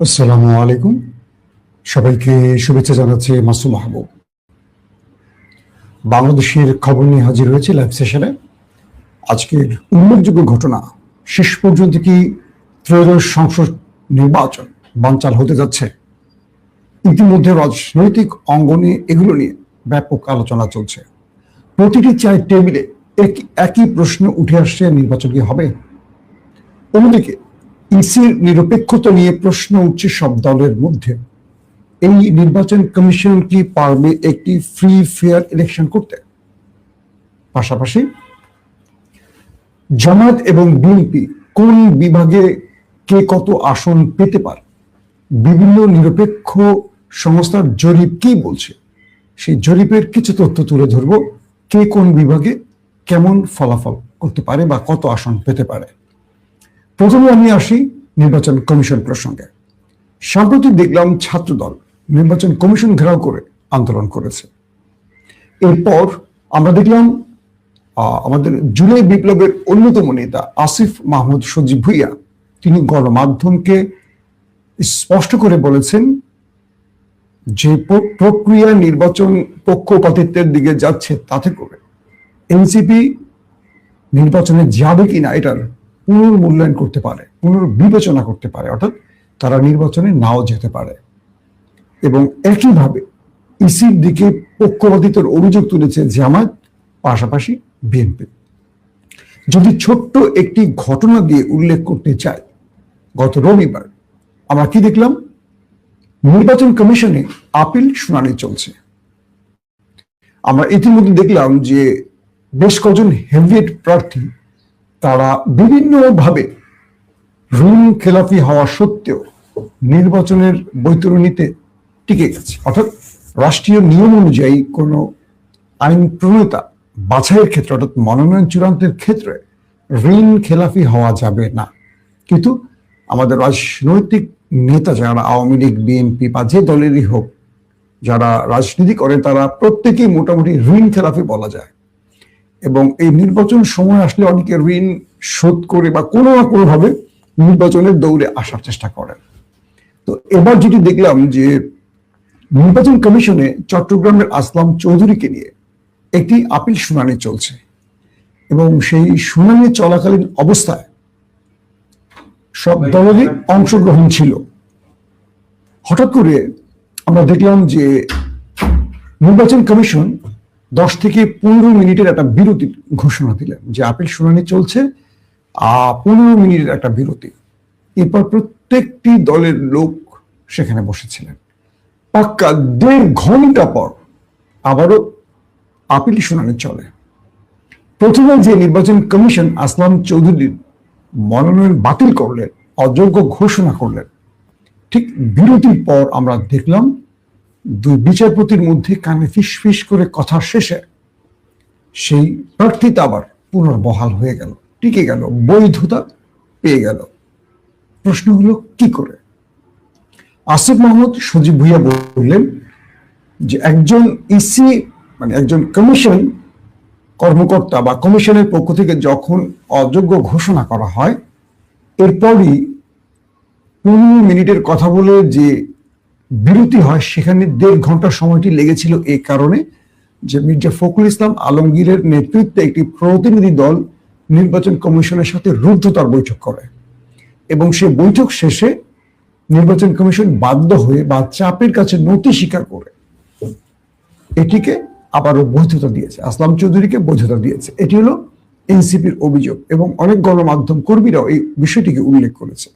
আসসালামু আলাইকুম। সবাইকে শুভেচ্ছা জানাচ্ছি মাসুম মাহবুব। বাংলাদেশের খবর নিয়ে হাজির হয়েছে লাইভ সেশনে। আজকের উল্লেখযোগ্য ঘটনা, শেষ পর্যন্ত কি ত্রয়োদশ সংসদ নির্বাচন বানচাল হতে যাচ্ছে? ইতিমধ্যে রাজনৈতিক অঙ্গনে এগুলো নিয়ে ব্যাপক আলোচনা চলছে। প্রতিটি চায়ের টেবিলে একই প্রশ্ন উঠে আসছে, নির্বাচন কি হবে? অন্যদিকে ইসির নিরপেক্ষতা নিয়ে প্রশ্ন উঠছে সব দলের মধ্যে। এই নির্বাচন কমিশন কি পারবে একটি ফ্রি ফেয়ার ইলেকশন করতে? পাশাপাশি জামায়াত এবং বিএনপি কোন বিভাগে কে কত আসন পেতে পারে, বিভিন্ন নিরপেক্ষ সংস্থার জরিপ কি বলছে, সেই জরিপের কিছু তথ্য তুলে ধরব। কে কোন বিভাগে কেমন ফলাফল করতে পারে বা কত আসন পেতে পারে। প্রথমে আমি আসি নির্বাচন কমিশন প্রসঙ্গে। সাম্প্রতিক দেখলাম ছাত্রদল নির্বাচন কমিশন ঘেরাও করে আন্দোলন করেছে। এরপর আমরা দেখলাম আমাদের জুলাই বিপ্লবের অন্যতম নেতা আসিফ মাহমুদ সজীব ভুইয়া, তিনি গণমাধ্যমকে স্পষ্ট করে বলেছেন যে প্রক্রিয়া নির্বাচন পক্ষপাতিত্বের দিকে যাচ্ছে, তাতে করে এনসিপি নির্বাচনে যাবে কিনা এটার পুনর্মূল্যায়ন করতে পারে, পুনর্বিবেচনা করতে পারে, অর্থাৎ তারা নির্বাচনে নাও যেতে পারে। এবং একইভাবে ইসির দিকে পক্ষপাতিত্বের অভিযোগ তুলেছে জামায়াত, পাশাপাশি বিএনপি। যদি ছোট্ট একটি ঘটনা দিয়ে উল্লেখ করতে চাই, গত রবিবার আমরা কি দেখলাম? নির্বাচন কমিশনে আপিল শুনানি চলছে। আমরা ইতিমধ্যে দেখলাম যে বেশ কজন হেভিয়েট প্রার্থী তারা বিভিন্নভাবে ঋণ খেলাপি হওয়া সত্ত্বেও নির্বাচনের বৈতরণীতে টিকে গেছে। অর্থাৎ রাষ্ট্রীয় নিয়ম অনুযায়ী কোনো আইন প্রণেতা বাছাইয়ের ক্ষেত্রে, অর্থাৎ মনোনয়ন চূড়ান্তের ক্ষেত্রে ঋণ খেলাপি হওয়া যাবে না। কিন্তু আমাদের রাজনৈতিক নেতা যারা আওয়ামী লীগ, বিএনপি বা যে দলেরই হোক, যারা রাজনীতি করেন, তারা প্রত্যেকেই মোটামুটি ঋণ খেলাপি বলা যায়। এবং এই নির্বাচন সময় আসলে অনেকে ঋণ শোধ করে বা কোনো না কোনোভাবে নির্বাচনের দৌড়ে আসার চেষ্টা করেন। তো এবার যেটি দেখলাম যে নির্বাচন কমিশনে চট্টগ্রামের আসলাম চৌধুরীকে নিয়ে একটি আপিল শুনানি চলছে, এবং সেই শুনানি চলাকালীন অবস্থায় সব দলেরই অংশগ্রহণ ছিল। হঠাৎ করে আমরা দেখলাম যে নির্বাচন কমিশন 10 থেকে 15 মিনিটের একটা বিরতি ঘোষণা দিলেন, যে আপিল শুনানি চলছে, 15 মিনিটের একটা বিরতি। এরপর প্রত্যেকটি দলের লোক সেখানে বসেছিলেন। পাক্কা 1.5 ঘন্টা পর আবারও আপিল শুনানি চলে। প্রথমে যে নির্বাচন কমিশন আসলাম চৌধুরীর মনোনয়ন বাতিল করলেন, অযোগ্য ঘোষণা করলেন, ঠিক বিরতির পর আমরা দেখলাম দুই বিচারপতির মধ্যে কানে ফিস করে কথা শেষে সেই প্রার্থীতা আবার পুনর্বহাল হয়ে গেল, টিকে গেল, বৈধতা পেয়ে গেল। প্রশ্ন হলো কি করে? আসিফ মাহমুদ সজীব ভুইয়া বললেন যে একজন ইসি মানে একজন কমিশন কর্মকর্তা বা কমিশনের পক্ষ থেকে যখন অযোগ্য ঘোষণা করা হয়, এরপরই 15 মিনিটের কথা বলে যে বিরতি হয়, সেখানে 1.5 ঘন্টা সময়টি লেগেছিল এই কারণে যে মির্জা ফখরুল ইসলাম আলমগীরের নেতৃত্বে একটি প্রতিনিধি দল নির্বাচন কমিশনের সাথে রুদ্ধতার বৈঠক করে, এবং সেই বৈঠক শেষে নির্বাচন কমিশন বাধ্য হয়ে বা চাপের কাছে নতি স্বীকার করে এটিকে আবারও বৈধতা দিয়েছে, আসলাম চৌধুরীকে বৈধতা দিয়েছে। এটি হলো এনসিপির অভিযোগ, এবং অনেক গণমাধ্যম কর্মীরাও এই বিষয়টিকে উল্লেখ করেছে।